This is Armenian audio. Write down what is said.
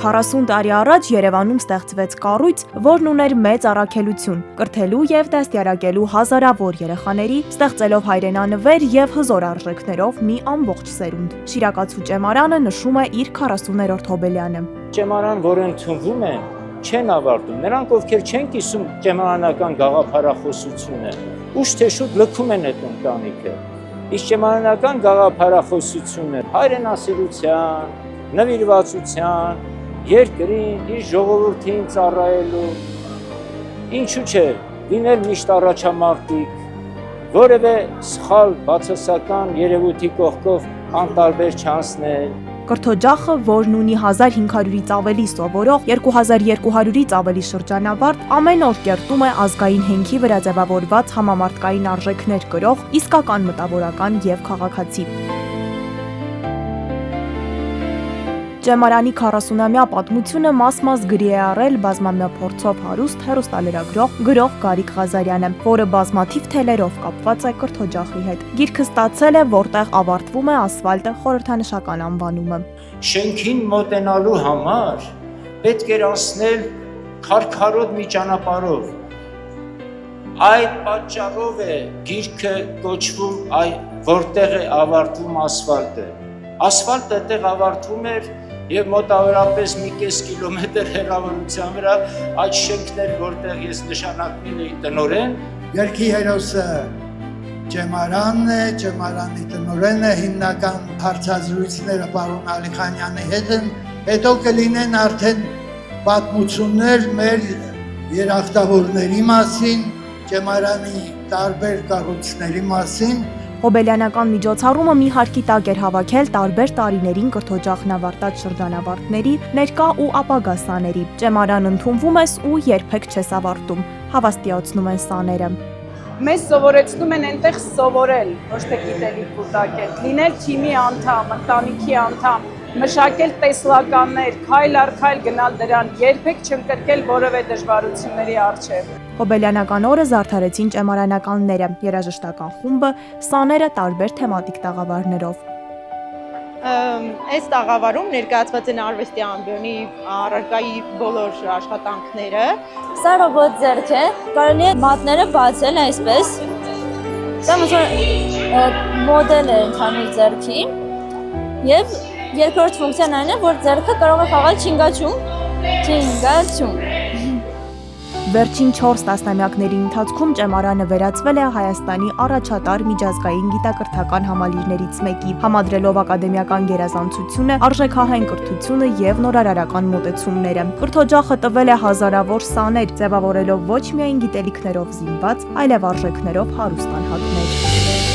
40 տարի առաջ Երևանում ստեղծվեց կառույց, որն ուներ մեծ առաքելություն՝ կրթելու եւ դաստիարակելու հազարավոր երեխաների, ստեղծելով հայրենանվեր եւ հզոր արժեքներով մի ամբողջ սերունդ։ Շիրակացու ճեմարանը նշում է իր 40-րդ հոբելյանը։ Ճեմարան, որ ընդունվում են, չեն ավարտում։ Նրանք, ովքեր չեն կիսում ճեմանանական գաղափարախոսությունը, ուշ թե շուտ լքում են այդ ընտանիքը։ Իսկ ճեմանանական գաղափարախոսությունը հայրենասիրության, նվիրվածության, երկրին, իր ժողովրդին ծառայելու, ինչու՞ չէ, լինել միշտ առաջամարտիկ, որևէ սխալ բացասական երևույթի կողքով անտարբեր չանցնել։ Կրթօջախը, որն ունի 1500-ից ավելի սովորող, 2200-ից ավելի շրջանավարտ, ամեն օր կերտում է ազգային հենքի վրա ձևավորված համամարտկային արժեքներ կրող, իսկական մտավորական եւ քաղաքացի։ Ճեմարանի 40-ամյա պատմությունը մաս-մաս գրի է առել բազմամյա փորձով հարուստ հեռուստալրագրող գրող Գարիկ Ղազարյանը, որը բազմաթիվ թելերով կապված է կրթօջախի հետ։ Գիրքը ստացել է, որտեղ ավարտվում է ասֆալտը խորհրդանշական անվանումը։ Շենքին մոտենալու համար պետք էր անցնել քարքարոտ մի ճանապարհով։ Այդ պատճառով է գիրքը կոչվում որտեղ է ավարտվում ասֆալտը։ Ասֆալտը այդտեղ ավարտվում էր եւ մոտավորապես մի կես կիլոմետր հեռավորության վրա այդ շենքն էր, որտեղ ես նշանակվել էի տնօրեն։ Երկի հերոսը ճեմարանն է, ճեմարանի տնօրենը, հիմնական հարցազրույցները պարոն Ալիխանյանի հետ են, հետո կլինեն արդեն պատմություններ մեր երախտավորների մասին, ճեմարանի տարբեր կառույցների մասին։ Հոբելյանական միջոցառումը մի հարկի տակ էր հավաքել տարբեր տարիներին կրթօջախն ավարտած շրջանավարտների, ներկա ու ապագա սաների։ Ճեմարան ընդունվում ես ու երբեք չես ավարտում, հավաստիացնում են սաները։ Մեզ սովորեցնում են այնտեղ սովորել, ոչ թե գիտելիք կուտակել, լինել թիմի անդամ, ընտանիքի անդամ, մշակել տեսլականներ, քայլ առ քայլ գնալ դրան, երբեք չընկրկել որևէ դժվարությունների առջև։ Հոբելյանական օրը զարդարեցին ճեմարանականները, երաժշտական խումբը, սաները տարբեր թեմատիկ տաղավարներով։ Այս տաղավարում ներկայացված են արվեստի ամբիոնի առարկայի բոլոր աշխատանքները։ Սա ռոբոտ ձեռք է, կարելի է մատները բացել այսպես։ Սա մոդել է ընդհանուր ձեռքի եւ երկրորդ ֆունկցիան այն է, որ ձեռքը կարող է խաղալ չինգաչում։ Վերջին 4 տասնամյակների ընթացքում ճեմարանը վերածվել է Հայաստանի առաջատար միջազգային գիտակրթական համալիրներից մեկի, համադրելով ակադեմիական գերազանցությունը, արժեքահեն կրթությունը եւ նորարարական մոտեցումները։ Կրթօջախը տվել է հազարավոր սաներ, ձևավորելով ոչ միայն գիտելիքներով զինված, այլև արժեքներով հարուստ անհատներ։